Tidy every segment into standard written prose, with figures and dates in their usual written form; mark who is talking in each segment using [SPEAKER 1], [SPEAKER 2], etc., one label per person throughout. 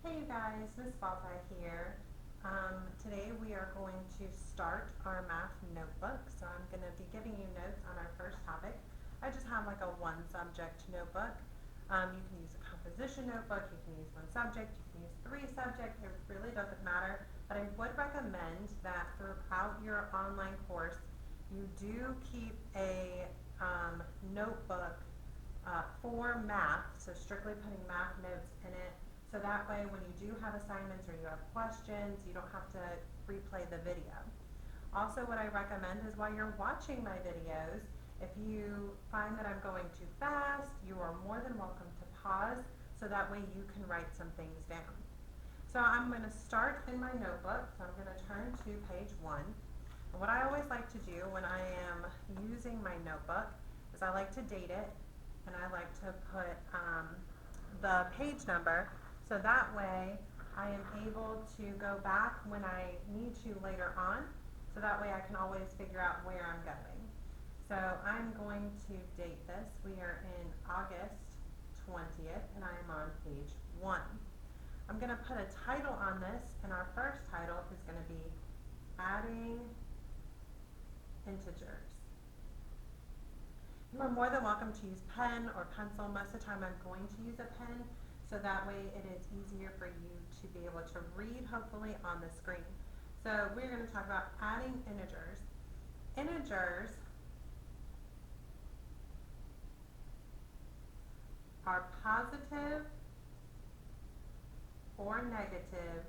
[SPEAKER 1] Hey you guys, Miss Balti here. Today we are going to start our math notebook. So I'm going to be giving you notes on our first topic. I just have like a one subject notebook. You can use a composition notebook, you can use one subject, you can use three subjects, it really doesn't matter. But I would recommend that throughout your online course you do keep a notebook for math, so strictly putting math notes in it. So that way when you do have assignments or you have questions, you don't have to replay the video. Also, what I recommend is while you're watching my videos, if you find that I'm going too fast, you are more than welcome to pause so that way you can write some things down. So I'm going to start in my notebook, so I'm going to turn to page 1. And what I always like to do when I am using my notebook is I like to date it, and I like to put the page number, so that way I am able to go back when I need to later on, so that way I can always figure out where I'm going. So I'm going to date this. We are in August 20th, and I am on page 1. I'm going to put a title on this, and our first title is going to be Adding Integers. You are more than welcome to use pen or pencil. Most of the time I'm going to use a pen, so that way it is easier for you to be able to read, hopefully, on the screen. So we're going to talk about adding integers. Integers are positive or negative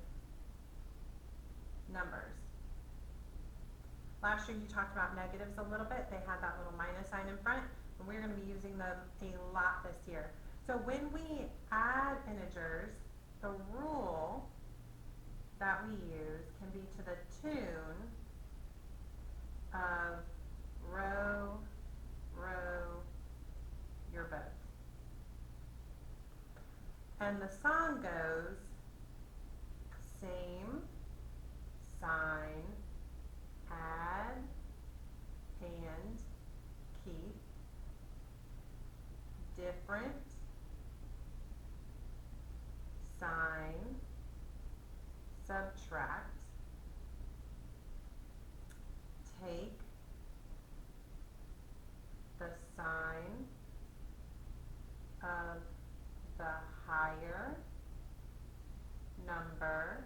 [SPEAKER 1] numbers. Last year you talked about negatives a little bit. They had that little minus sign in front, and we're going to be using them a lot this year. So when we add integers, the rule that we use can be to the tune of row, row, your boat. And the song goes, same sign, add, and keep, different sign, subtract, take the sign of the higher number,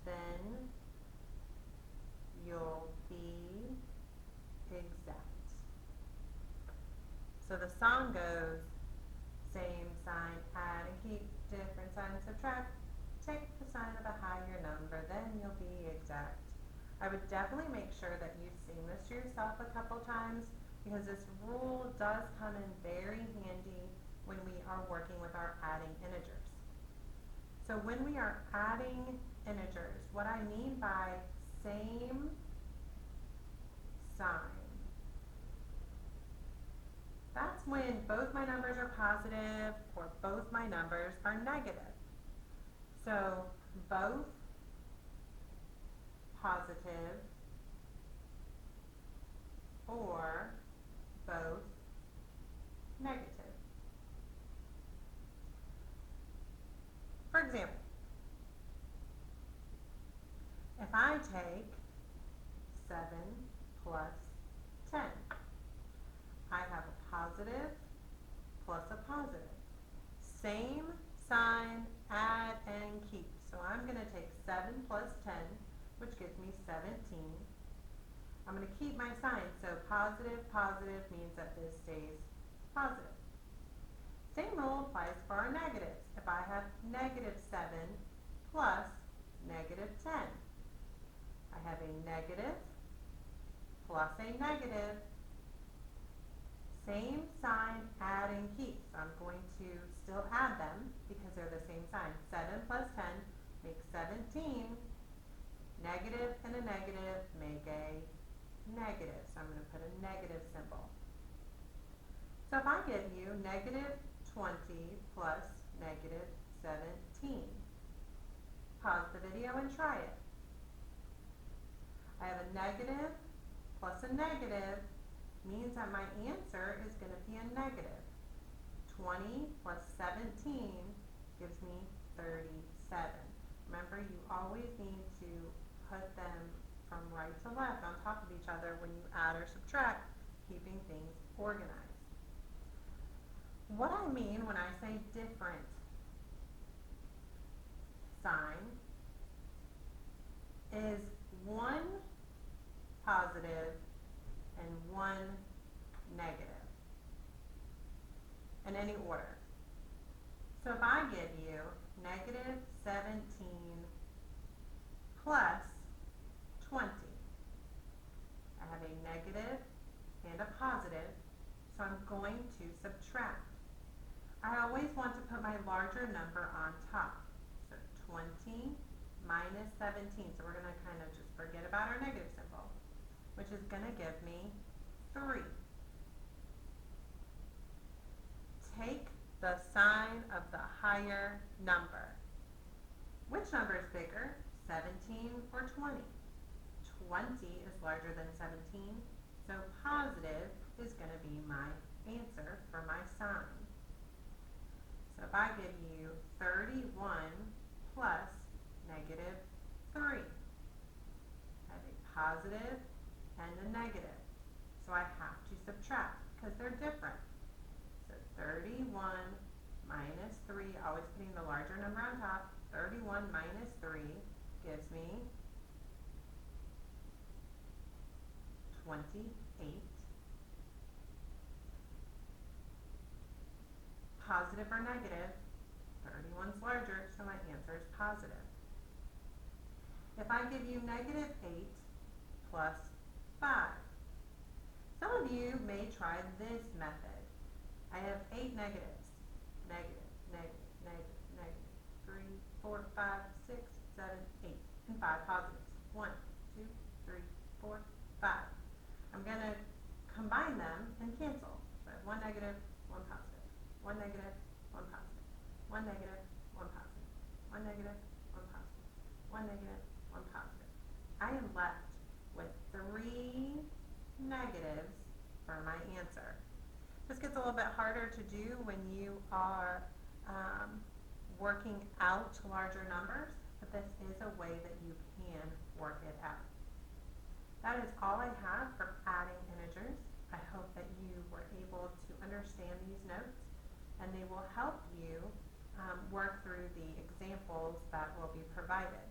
[SPEAKER 1] then you'll be exact. So the song goes, same sign, add and keep, different sign, subtract, take the sign of a higher number, then you'll be exact. I would definitely make sure that you sing this to yourself a couple times, because this rule does come in very handy when we are working with our adding integers. So when we are adding integers, what I mean by same sign, that's when both my numbers are positive or both my numbers are negative. So both positive or both negative. For example, if I take 7 plus 10, I have a positive plus a positive. Same sign, add and keep. So I'm going to take 7 plus 10, which gives me 17. I'm going to keep my sign, so positive, positive means that this stays positive. Same rule applies for our negatives. If I have negative 7 plus negative 10, I have a negative plus a negative. Same sign, add and keep. So I'm going to still add them because they're the same sign. 7 plus 10 makes 17. Negative and a negative make a negative. So I'm going to put a negative symbol. So if I give you negative 20 plus negative 17, pause the video and try it. I have a negative plus a negative means that my answer is going to be a negative. 20 plus 17 gives me 37. Remember, you always need to put them from right to left on top of each other when you add or subtract, keeping things organized. What I mean when I say different sign is one positive and one negative in any order. So if I give you negative 17 plus 20, I have a negative and a positive, so I'm going to subtract. I always want to put my larger number on top. So 20 minus 17, so we're going to kind of just forget about our negative symbol, which is going to give me 3. Take the sign of the higher number. Which number is bigger, 17 or 20? 20 is larger than 17, so positive is going to be my answer for my sign. So if I give you 31 plus negative 3, I have a positive and a negative. So I have to subtract because they're different. So 31 minus 3, always putting the larger number on top, 31 minus 3 gives me 28. Positive or negative, 31's larger, so my answer is positive. If I give you negative 8 plus 5, some of you may try this method. I have 8 negatives. Negative, negative, negative, negative. 3, 4, 5, 6, 7, 8. And 5 positives. 1, 2, 3, 4, 5. I'm going to combine them and cancel. So I have 1 negative, 1 positive. 1 negative, 1 positive. 1 negative, 1 positive. 1 negative, 1 positive. 1 negative, 1 positive. I am left with 3 negatives for my answer. This gets a little bit harder to do when you are working out larger numbers, but this is a way that you can work it out. That is all I have for adding integers. I hope that you were able to understand these notes, and they will help you work through the examples that will be provided.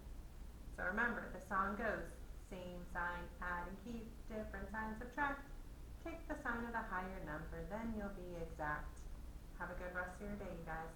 [SPEAKER 1] So remember, the song goes, same sign, add and keep, different sign, subtract. Take the sign of the higher number, then you'll be exact. Have a good rest of your day, you guys.